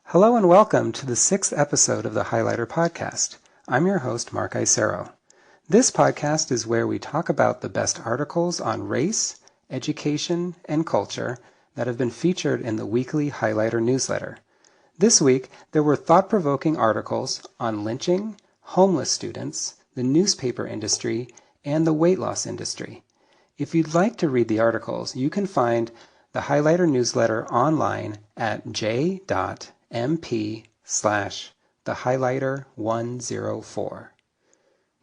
Hello and welcome to the 6th episode of the Highlighter Podcast. I'm your host, Mark Isero. This podcast is where we talk about the best articles on race, education, and culture that have been featured in the weekly Highlighter newsletter. This week, there were thought-provoking articles on lynching, homeless students, the newspaper industry, and the weight loss industry. If you'd like to read the articles, you can find the Highlighter newsletter online at j.mp/thehighlighter104.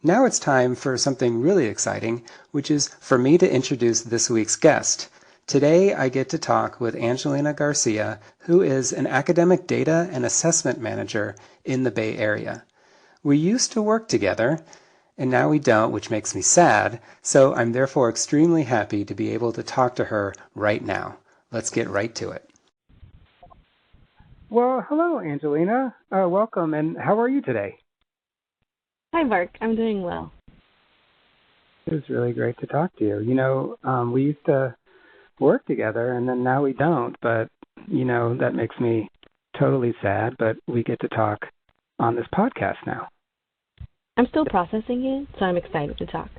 Now it's time for something really exciting, which is for me to introduce this week's guest. Today I get to talk with Angelina Garcia, who is an academic data and assessment manager in the Bay Area. We used to work together, and now we don't, which makes me sad, so I'm therefore extremely happy to be able to talk to her right now. Let's get right to it. Well, hello, Angelina. Welcome, and how are you today? Hi, Mark. I'm doing well. It was really great to talk to you. We used to work together, and then now we don't, but, that makes me totally sad, but we get to talk on this podcast now. I'm still processing it, so I'm excited to talk.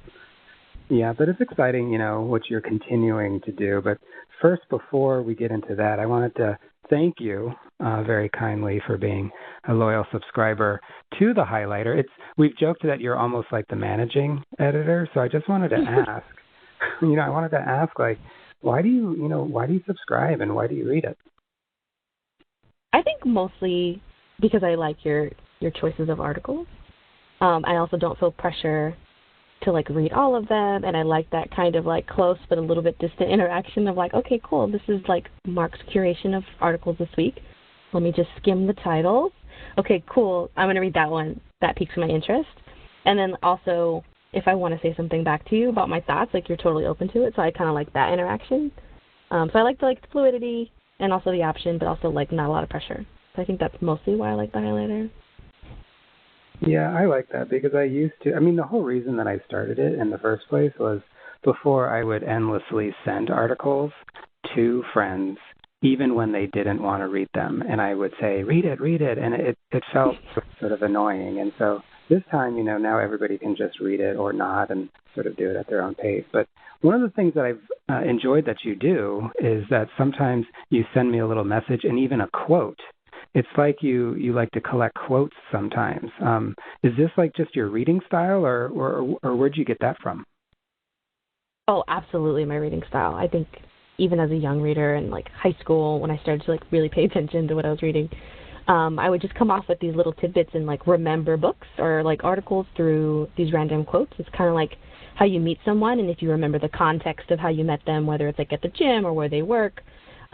Yeah, but it's exciting, what you're continuing to do. But first, before we get into that, I wanted to thank you very kindly for being a loyal subscriber to the Highlighter. We've joked that you're almost like the managing editor, so I just wanted to ask, why do you subscribe and why do you read it? I think mostly because I like your choices of articles. I also don't feel pressure to read all of them, and I like that kind of close but a little bit distant interaction of okay, cool, this is Mark's curation of articles this week. Let me just skim the titles. Okay, cool, I'm going to read that one. That piques my interest. And then also, if I want to say something back to you about my thoughts, you're totally open to it, so I kind of like that interaction. So I like the fluidity and also the option, but also not a lot of pressure. So I think that's mostly why I like the Highlighter. Yeah, I like that because the whole reason that I started it in the first place was before I would endlessly send articles to friends, even when they didn't want to read them. And I would say, read it. And it felt sort of annoying. And so this time, now everybody can just read it or not and sort of do it at their own pace. But one of the things that I've enjoyed that you do is that sometimes you send me a little message and even a quote. It's like you like to collect quotes sometimes. Is this just your reading style, or where'd you get that from? Oh, absolutely my reading style. I think even as a young reader in high school, when I started to really pay attention to what I was reading, I would just come off with these little tidbits and remember books or articles through these random quotes. It's kind of like how you meet someone, and if you remember the context of how you met them, whether it's at the gym or where they work,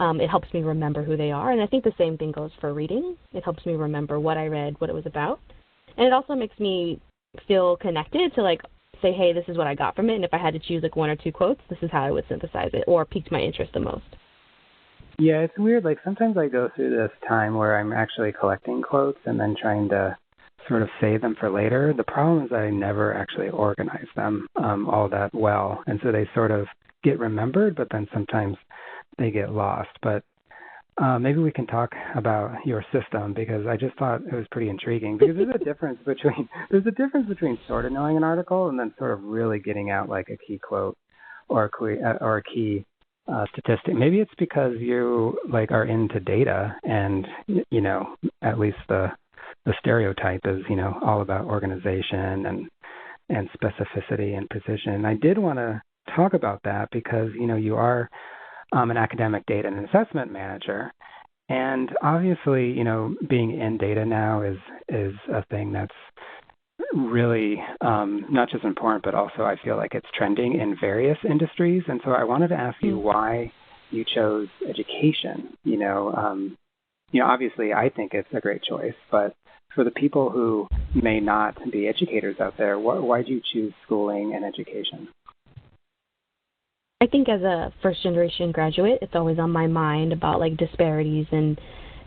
it helps me remember who they are. And I think the same thing goes for reading. It helps me remember what I read, what it was about. And it also makes me feel connected to say, hey, this is what I got from it. And if I had to choose one or two quotes, this is how I would synthesize it or piqued my interest the most. Yeah, it's weird. Sometimes I go through this time where I'm actually collecting quotes and then trying to sort of save them for later. The problem is that I never actually organize them all that well. And so they sort of get remembered, but then sometimes they get lost. But maybe we can talk about your system because I just thought it was pretty intriguing because there's a difference between sort of knowing an article and then sort of really getting out a key quote or a key statistic. Maybe it's because you are into data and at least the stereotype is all about organization and specificity and precision. I did want to talk about that because you are an academic data and assessment manager. And obviously, being in data now is a thing that's really not just important, but also I feel like it's trending in various industries. And so I wanted to ask you why you chose education. Obviously I think it's a great choice, but for the people who may not be educators out there, why do you choose schooling and education? I think as a first-generation graduate, it's always on my mind about disparities and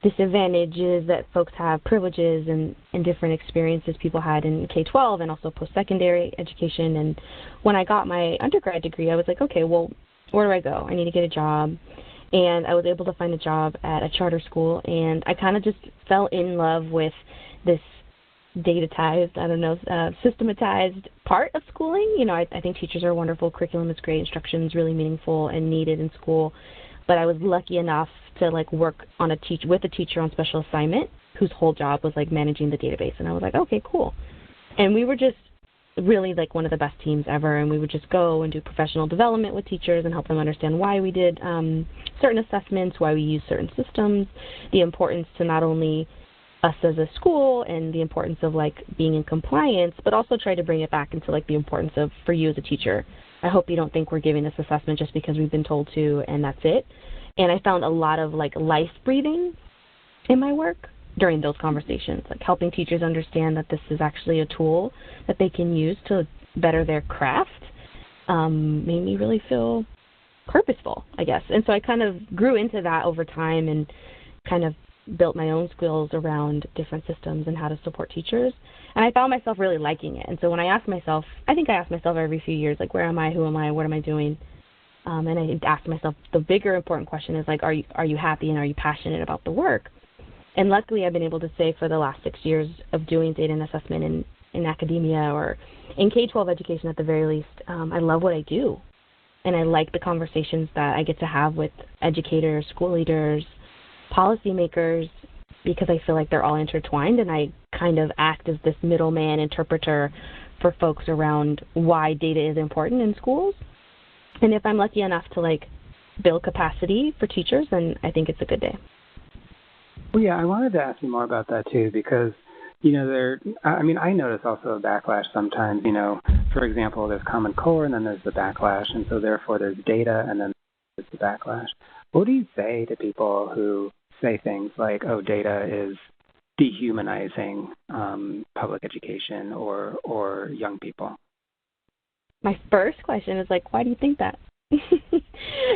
disadvantages that folks have, privileges and different experiences people had in K-12 and also post-secondary education. And when I got my undergrad degree, I was okay, well, where do I go? I need to get a job. and I was able to find a job at a charter school, and I kind of just fell in love with this datatized, systematized part of schooling. I think teachers are wonderful, curriculum is great, instruction is really meaningful and needed in school, but I was lucky enough to work with a teacher on special assignment whose whole job was managing the database, and I was like, okay, cool. And we were just really one of the best teams ever, and we would just go and do professional development with teachers and help them understand why we did certain assessments, why we use certain systems, the importance to not only us as a school and the importance of being in compliance, but also try to bring it back into the importance of for you as a teacher. I hope you don't think we're giving this assessment just because we've been told to and that's it. And I found a lot of life breathing in my work during those conversations, helping teachers understand that this is actually a tool that they can use to better their craft, made me really feel purposeful, I guess. And so I kind of grew into that over time and kind of built my own skills around different systems and how to support teachers. And I found myself really liking it. And so when I ask myself every few years, where am I, who am I, what am I doing? And I ask myself the bigger important question is are you happy and are you passionate about the work? And luckily, I've been able to say for the last 6 years of doing data and assessment in academia or in K-12 education at the very least, I love what I do. And I like the conversations that I get to have with educators, school leaders, policymakers, because I feel like they're all intertwined, and I kind of act as this middleman interpreter for folks around why data is important in schools. And if I'm lucky enough to build capacity for teachers, then I think it's a good day. Well, yeah, I wanted to ask you more about that too, because, I notice also a backlash sometimes, for example, there's Common Core and then there's the backlash, and so therefore there's data and then there's the backlash. What do you say to people who say things like, oh, data is dehumanizing public education or young people? My first question is why do you think that?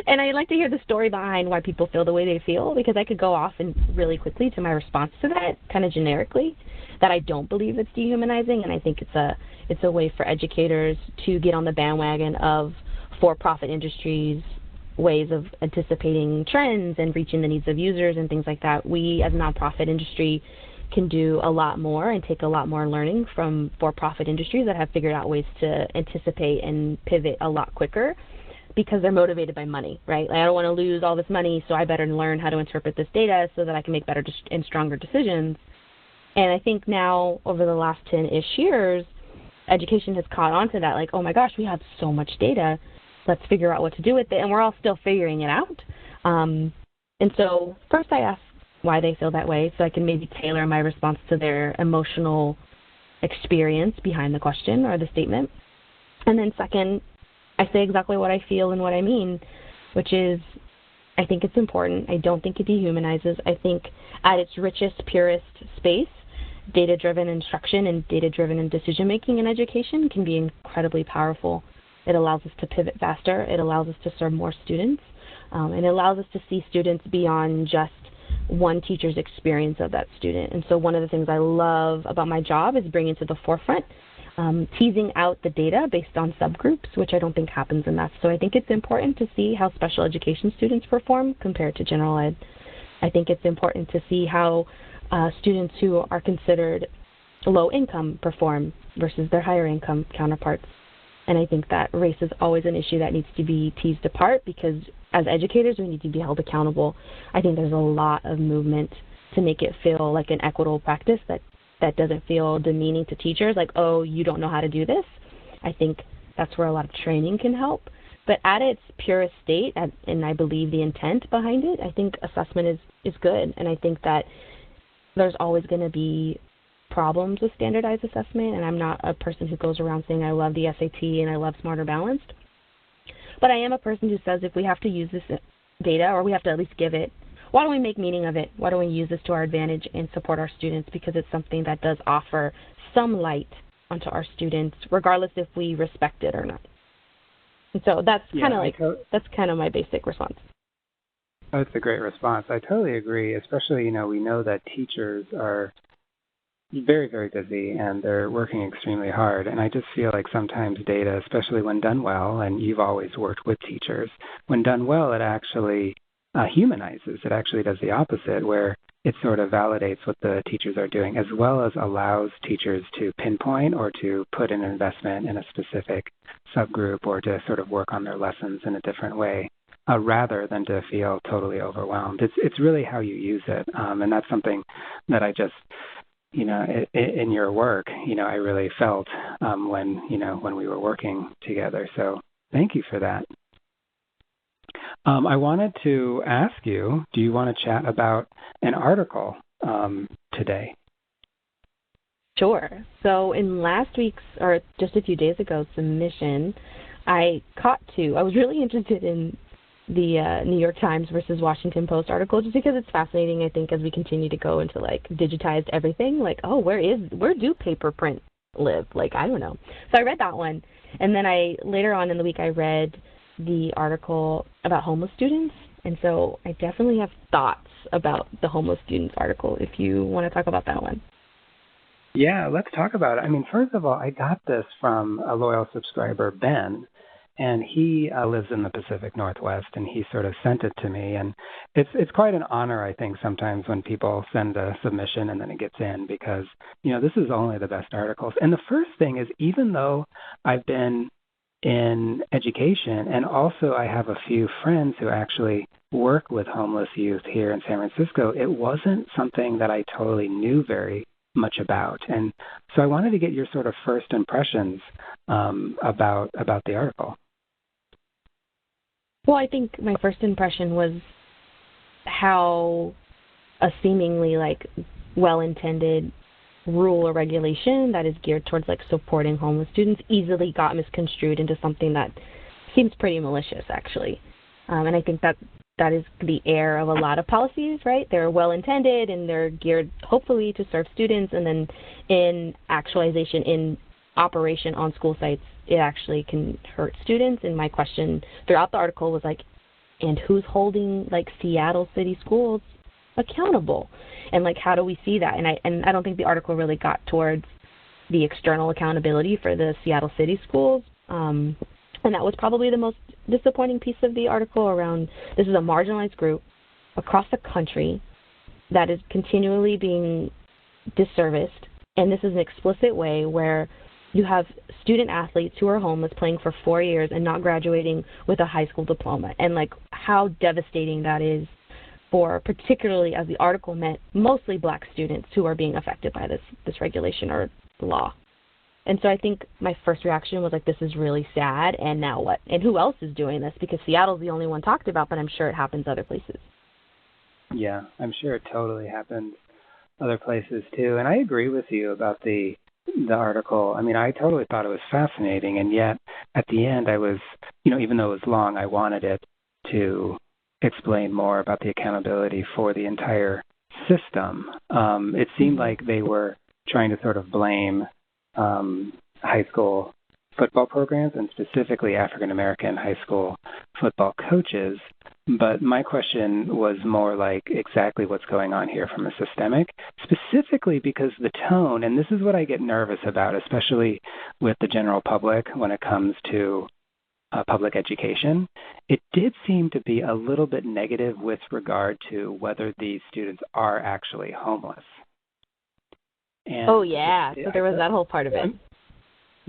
And I'd like to hear the story behind why people feel the way they feel, because I could go off and really quickly to my response to that, kind of generically, that I don't believe it's dehumanizing, and I think it's a way for educators to get on the bandwagon of for-profit industries, ways of anticipating trends and reaching the needs of users and things like that. We, as a nonprofit industry, can do a lot more and take a lot more learning from for-profit industries that have figured out ways to anticipate and pivot a lot quicker, because they're motivated by money, right? I don't want to lose all this money, so I better learn how to interpret this data so that I can make better and stronger decisions. And I think now, over the last 10-ish years, education has caught on to that, oh my gosh, we have so much data, let's figure out what to do with it, and we're all still figuring it out. And so first I ask why they feel that way so I can maybe tailor my response to their emotional experience behind the question or the statement. And then second, I say exactly what I feel and what I mean, which is I think it's important. I don't think it dehumanizes. I think at its richest, purest space, data-driven instruction and data-driven decision-making in education can be incredibly powerful. It allows us to pivot faster. It allows us to serve more students. And it allows us to see students beyond just one teacher's experience of that student. And so one of the things I love about my job is bringing to the forefront teasing out the data based on subgroups, which I don't think happens enough. So I think it's important to see how special education students perform compared to general ed. I think it's important to see how students who are considered low income perform versus their higher income counterparts. And I think that race is always an issue that needs to be teased apart, because as educators, we need to be held accountable. I think there's a lot of movement to make it feel like an equitable practice that doesn't feel demeaning to teachers, like, oh, you don't know how to do this. I think that's where a lot of training can help. But at its purest state, and I believe the intent behind it, I think assessment is good. And I think that there's always going to be problems with standardized assessment, and I'm not a person who goes around saying I love the SAT and I love Smarter Balanced. But I am a person who says if we have to use this data, or we have to at least give it, why don't we make meaning of it? Why don't we use this to our advantage and support our students, because it's something that does offer some light onto our students, regardless if we respect it or not. And so that's that's kind of my basic response. Oh, that's a great response. I totally agree, especially, we know that teachers are very, very busy and they're working extremely hard. And I just feel like sometimes data, especially when done well, and you've always worked with teachers, when done well, it actually humanizes. It actually does the opposite, where it sort of validates what the teachers are doing, as well as allows teachers to pinpoint or to put an investment in a specific subgroup or to sort of work on their lessons in a different way, rather than to feel totally overwhelmed. It's really how you use it, and that's something that I just, in your work, I really felt when we were working together. So thank you for that. I wanted to ask you, do you want to chat about an article today? Sure. So in last week's, or just a few days ago, submission, I was really interested in the New York Times versus Washington Post article, just because it's fascinating, I think, as we continue to go into, like, digitized everything. Like, oh, where do paper print live? Like, I don't know. So I read that one. And then later on in the week, I read the article about homeless students. And so I definitely have thoughts about the homeless students article, if you want to talk about that one. Yeah, let's talk about it. I mean, first of all, I got this from a loyal subscriber, Ben, and he lives in the Pacific Northwest, and he sort of sent it to me. And it's quite an honor, I think, sometimes when people send a submission and then it gets in, because, this is only the best articles. And the first thing is, even though I've been in education, and also I have a few friends who actually work with homeless youth here in San Francisco, it wasn't something that I totally knew very much about. And so I wanted to get your sort of first impressions about the article. Well, I think my first impression was how a seemingly, like, well-intended rule or regulation that is geared towards, like, supporting homeless students easily got misconstrued into something that seems pretty malicious, actually. And I think that is the air of a lot of policies, right? They're well-intended and they're geared, hopefully, to serve students, and then in actualization, in operation on school sites, it actually can hurt students. And my question throughout the article was like, and who's holding, like, Seattle city schools accountable? And, like, how do we see that? And I don't think the article really got towards the external accountability for the Seattle city schools. And that was probably the most disappointing piece of the article around, this is a marginalized group across the country that is continually being disserviced. And this is an explicit way where you have student athletes who are homeless playing for 4 years and not graduating with a high school diploma. And, like, how devastating that is for, particularly, as the article meant, mostly black students who are being affected by this regulation or law. And so I think my first reaction was like, this is really sad, and now what? And who else is doing this? Because Seattle's the only one talked about, but I'm sure it happens other places. Yeah, I'm sure it totally happens other places too. And I agree with you about the article. I mean, I totally thought it was fascinating, and yet at the end I was, even though it was long, I wanted it to explain more about the accountability for the entire system. It seemed like they were trying to sort of blame high school football programs, and specifically African-American high school football coaches. But my question was more like exactly what's going on here from a systemic, specifically because the tone, and this is what I get nervous about, especially with the general public when it comes to public education, it did seem to be a little bit negative with regard to whether these students are actually homeless. And so there was that whole part of it.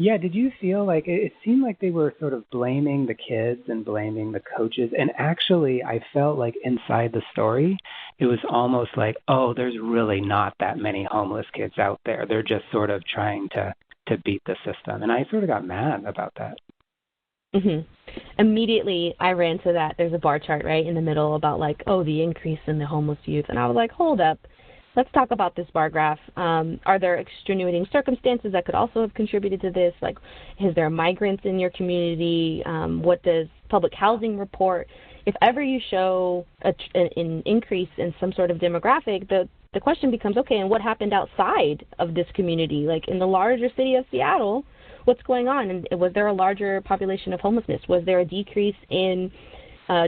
Yeah, did you feel like it seemed like they were sort of blaming the kids and blaming the coaches? And actually, I felt like inside the story, it was almost like, oh, there's really not that many homeless kids out there. They're just sort of trying to beat the system. And I sort of got mad about that. Mm-hmm. Immediately, I ran to that. There's a bar chart right in the middle about, like, oh, the increase in the homeless youth. And I was like, hold up. Let's talk about this bar graph. Are there extenuating circumstances that could also have contributed to this? Like, is there migrants in your community? What does public housing report? If ever you show an increase in some sort of demographic, the question becomes, okay, and what happened outside of this community? Like, in the larger city of Seattle, what's going on? And was there a larger population of homelessness? Was there a decrease in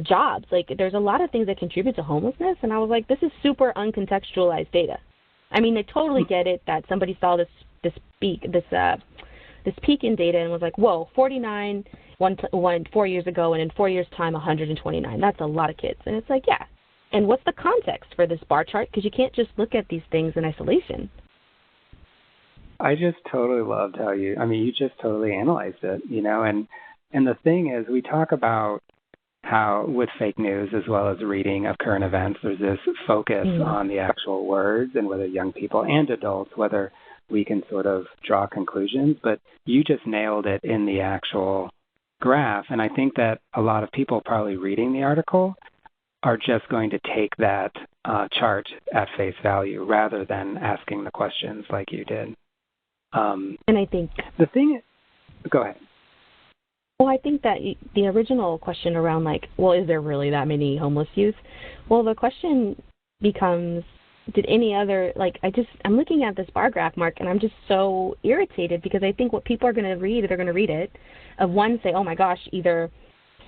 jobs? Like, there's a lot of things that contribute to homelessness, and I was like, this is super uncontextualized data. I mean, I totally get it that somebody saw this peak in data and was like, whoa, 49 one 4 years ago, and in 4 years' time, 129. That's a lot of kids. And it's like, yeah. And what's the context for this bar chart? Because you can't just look at these things in isolation. I just totally loved how you just totally analyzed it, and the thing is, we talk about how with fake news as well as reading of current events, there's this focus on the actual words and whether young people and adults, whether we can sort of draw conclusions, but you just nailed it in the actual graph. And I think that a lot of people probably reading the article are just going to take that chart at face value rather than asking the questions like you did. And I think go ahead. Well, I think that the original question around, like, well, is there really that many homeless youth? Well, the question becomes, did any other, I'm looking at this bar graph, Mark, and I'm just so irritated because I think what people are going to read, they're going to read it, of one, say, oh my gosh, either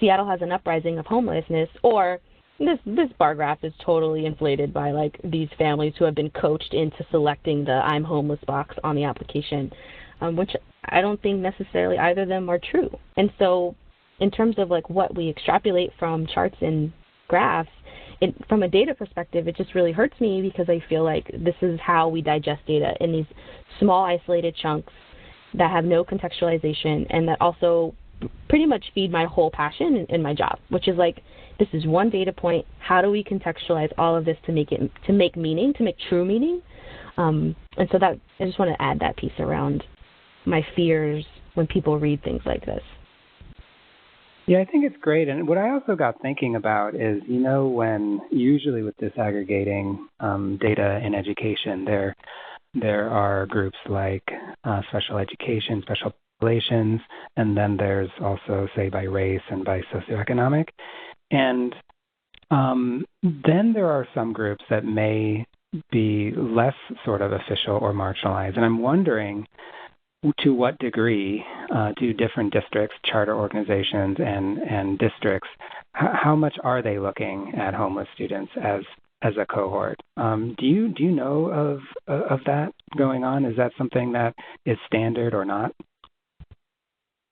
Seattle has an uprising of homelessness, or this bar graph is totally inflated by, like, these families who have been coached into selecting the I'm homeless box on the application, which I don't think necessarily either of them are true. And so in terms of, like, what we extrapolate from charts and graphs, from a data perspective, it just really hurts me because I feel like this is how we digest data in these small, isolated chunks that have no contextualization and that also pretty much feed my whole passion in my job, which is like, this is one data point. How do we contextualize all of this to make meaning, to make true meaning? And so that I just want to add that piece around my fears when people read things like this. Yeah, I think it's great. And what I also got thinking about is, when usually with disaggregating data in education, there are groups like special education, special populations, and then there's also, say, by race and by socioeconomic. And then there are some groups that may be less sort of official or marginalized. And I'm wondering, to what degree do different districts, charter organizations, and districts, how much are they looking at homeless students as a cohort? Do you know of that going on? Is that something that is standard or not?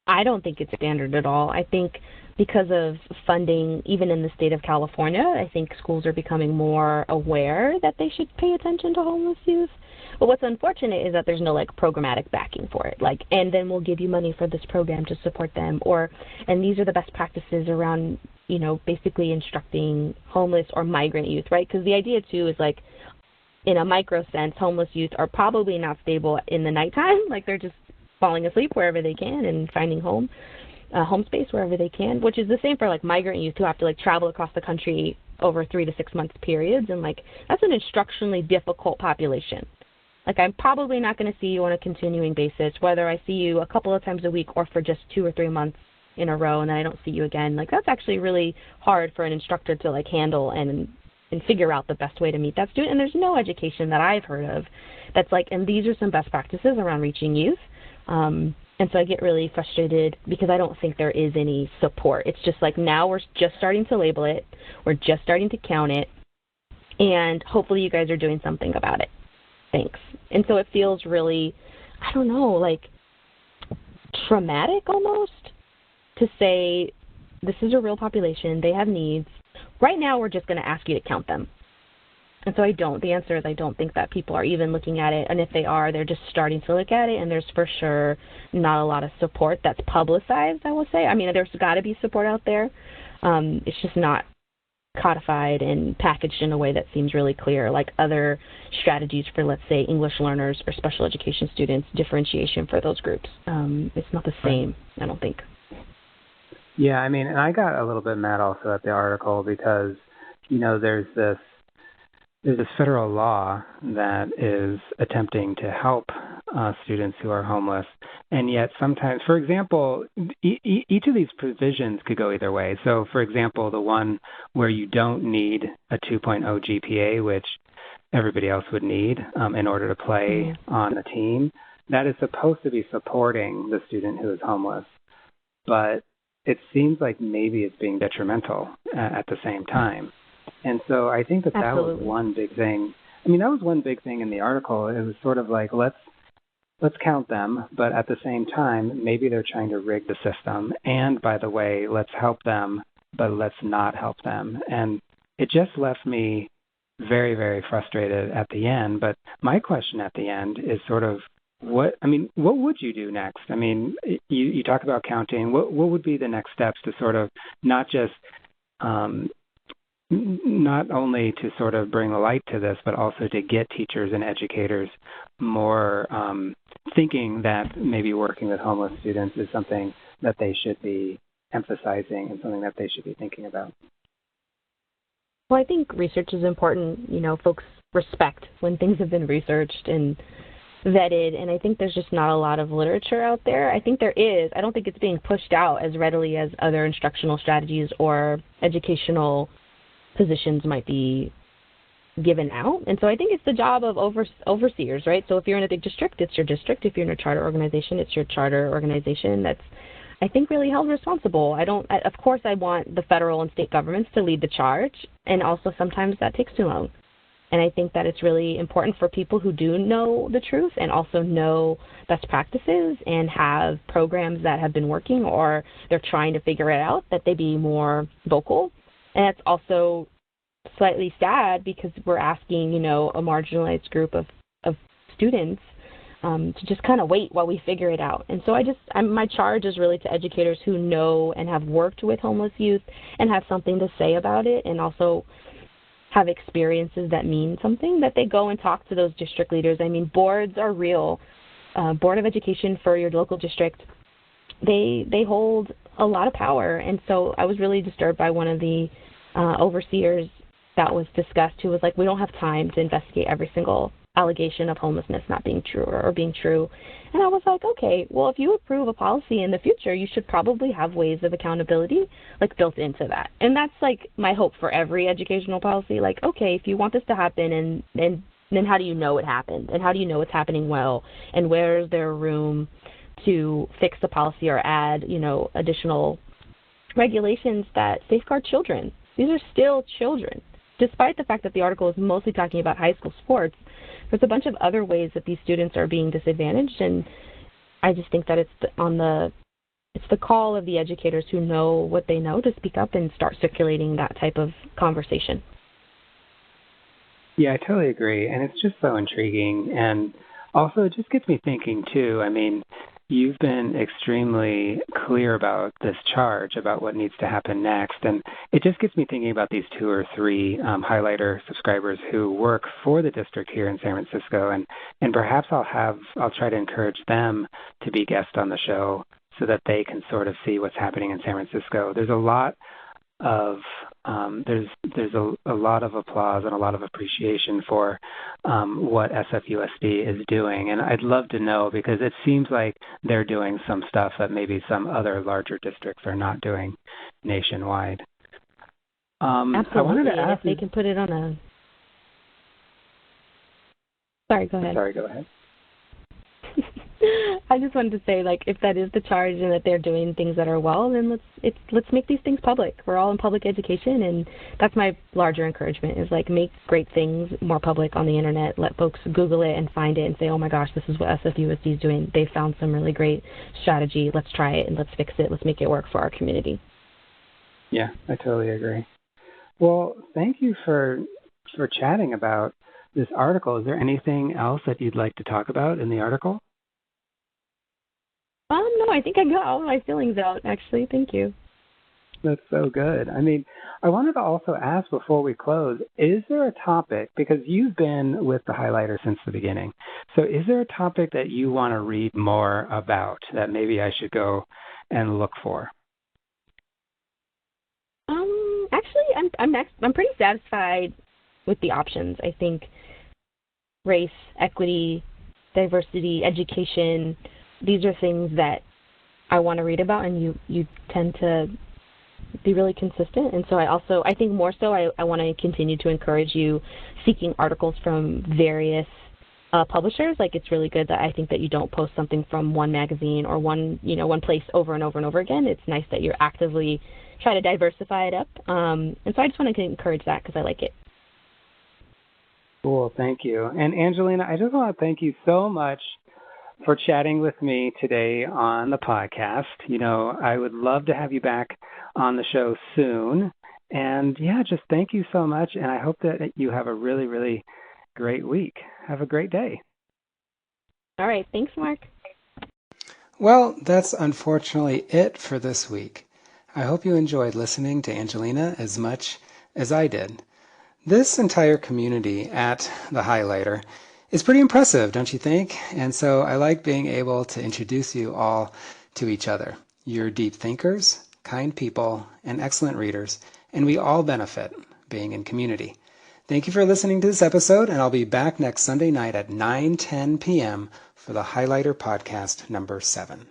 I don't think it's standard at all. I think because of funding, even in the state of California, I think schools are becoming more aware that they should pay attention to homeless youth. But what's unfortunate is that there's no, like, programmatic backing for it. Like, and then we'll give you money for this program to support them, and these are the best practices around, basically instructing homeless or migrant youth, right? Because the idea too is, like, in a micro sense, homeless youth are probably not stable in the nighttime. Like, they're just falling asleep wherever they can and finding home space wherever they can, which is the same for, like, migrant youth who have to, like, travel across the country over 3 to 6 month periods, and, like, that's an instructionally difficult population. Like, I'm probably not going to see you on a continuing basis, whether I see you a couple of times a week or for just 2 or 3 months in a row and then I don't see you again. Like, that's actually really hard for an instructor to, like, handle and figure out the best way to meet that student. And there's no education that I've heard of that's like, and these are some best practices around reaching youth. And so I get really frustrated because I don't think there is any support. It's just like, now we're just starting to label it. We're just starting to count it. And hopefully you guys are doing something about it. Thanks. And so it feels really, I don't know, like traumatic almost to say this is a real population. They have needs. Right now we're just going to ask you to count them. And so the answer is I don't think that people are even looking at it. And if they are, they're just starting to look at it. And there's for sure not a lot of support that's publicized, I will say. I mean, there's got to be support out there. It's just not codified and packaged in a way that seems really clear, like other strategies for, let's say, English learners or special education students, differentiation for those groups. It's not the same, I don't think. Yeah, I mean, and I got a little bit mad also at the article because, there's this federal law that is attempting to help students who are homeless, and yet sometimes, for example, each of these provisions could go either way. So, for example, the one where you don't need a 2.0 GPA, which everybody else would need in order to play on the team, that is supposed to be supporting the student who is homeless. But it seems like maybe it's being detrimental at the same time. And so I think that was one big thing. I mean, that was one big thing in the article. It was sort of like, let's let's count them, but at the same time, maybe they're trying to rig the system. And by the way, let's help them, but let's not help them. And it just left me very, very frustrated at the end. But my question at the end is sort of what would you do next? I mean, you talk about counting. What would be the next steps to sort of not just not only to sort of bring a light to this, but also to get teachers and educators more thinking that maybe working with homeless students is something that they should be emphasizing and something that they should be thinking about? Well, I think research is important. You know, folks respect when things have been researched and vetted, and I think there's just not a lot of literature out there. I think there is. I don't think it's being pushed out as readily as other instructional strategies or educational positions might be given out. And so I think it's the job of overseers, right? So if you're in a big district, it's your district. If you're in a charter organization, it's your charter organization that's, I think, really held responsible. Of course, I want the federal and state governments to lead the charge, and also sometimes that takes too long. And I think that it's really important for people who do know the truth and also know best practices and have programs that have been working or they're trying to figure it out, that they be more vocal. And it's also slightly sad because we're asking, a marginalized group of students to just kind of wait while we figure it out. And so my charge is really to educators who know and have worked with homeless youth and have something to say about it, and also have experiences that mean something, that they go and talk to those district leaders. I mean, boards are real. Board of Education for your local district, they hold a lot of power. And so I was really disturbed by one of the overseers that was discussed, who was like, we don't have time to investigate every single allegation of homelessness not being true or being true. And I was like, okay, well, if you approve a policy in the future, you should probably have ways of accountability built into that. And that's my hope for every educational policy. Okay, if you want this to happen, and then how do you know it happened? And how do you know it's happening well? And where is there room to fix the policy or add, additional regulations that safeguard children? These are still children. Despite the fact that the article is mostly talking about high school sports, there's a bunch of other ways that these students are being disadvantaged, and I just think that it's the call of the educators who know what they know to speak up and start circulating that type of conversation. Yeah, I totally agree, and it's just so intriguing, and also it just gets me thinking too. I mean, you've been extremely clear about this charge, about what needs to happen next, and it just gets me thinking about these 2 or 3 highlighter subscribers who work for the district here in San Francisco, and perhaps I'll try to encourage them to be guests on the show so that they can sort of see what's happening in San Francisco. There's a lot of there's a lot of applause and a lot of appreciation for what SFUSD is doing, and I'd love to know, because it seems like they're doing some stuff that maybe some other larger districts are not doing nationwide. Absolutely, I wanted to ask if they can put it on a. Sorry, go ahead. Sorry, go ahead. I just wanted to say, if that is the charge and that they're doing things that are well, then let's make these things public. We're all in public education, and that's my larger encouragement, is make great things more public on the internet. Let folks Google it and find it and say, oh my gosh, this is what SFUSD is doing. They found some really great strategy. Let's try it and let's fix it. Let's make it work for our community. Yeah, I totally agree. Well, thank you for chatting about this article. Is there anything else that you'd like to talk about in the article? No, I think I got all my feelings out, actually. Thank you. That's so good. I mean, I wanted to also ask before we close, is there a topic, because you've been with the highlighter since the beginning, so is there a topic that you want to read more about that maybe I should go and look for? Actually, I'm pretty satisfied with the options. I think race, equity, diversity, education, these are things that I want to read about, and you tend to be really consistent. And so I think more so I want to continue to encourage you seeking articles from various publishers. It's really good that I think that you don't post something from one magazine or one place over and over and over again. It's nice that you're actively try to diversify it up. And so I just want to encourage that because I like it. Cool, thank you. And Angelina, I just want to thank you so much for chatting with me today on the podcast. I would love to have you back on the show soon. And yeah, just thank you so much. And I hope that you have a really, really great week. Have a great day. All right. Thanks, Mark. Well, that's unfortunately it for this week. I hope you enjoyed listening to Angelina as much as I did. This entire community at The Highlighter is pretty impressive, don't you think? And so I like being able to introduce you all to each other. You're deep thinkers, kind people, and excellent readers, and we all benefit being in community. Thank you for listening to this episode, and I'll be back next Sunday night at 9:10 p.m. for the Highlighter Podcast number 7.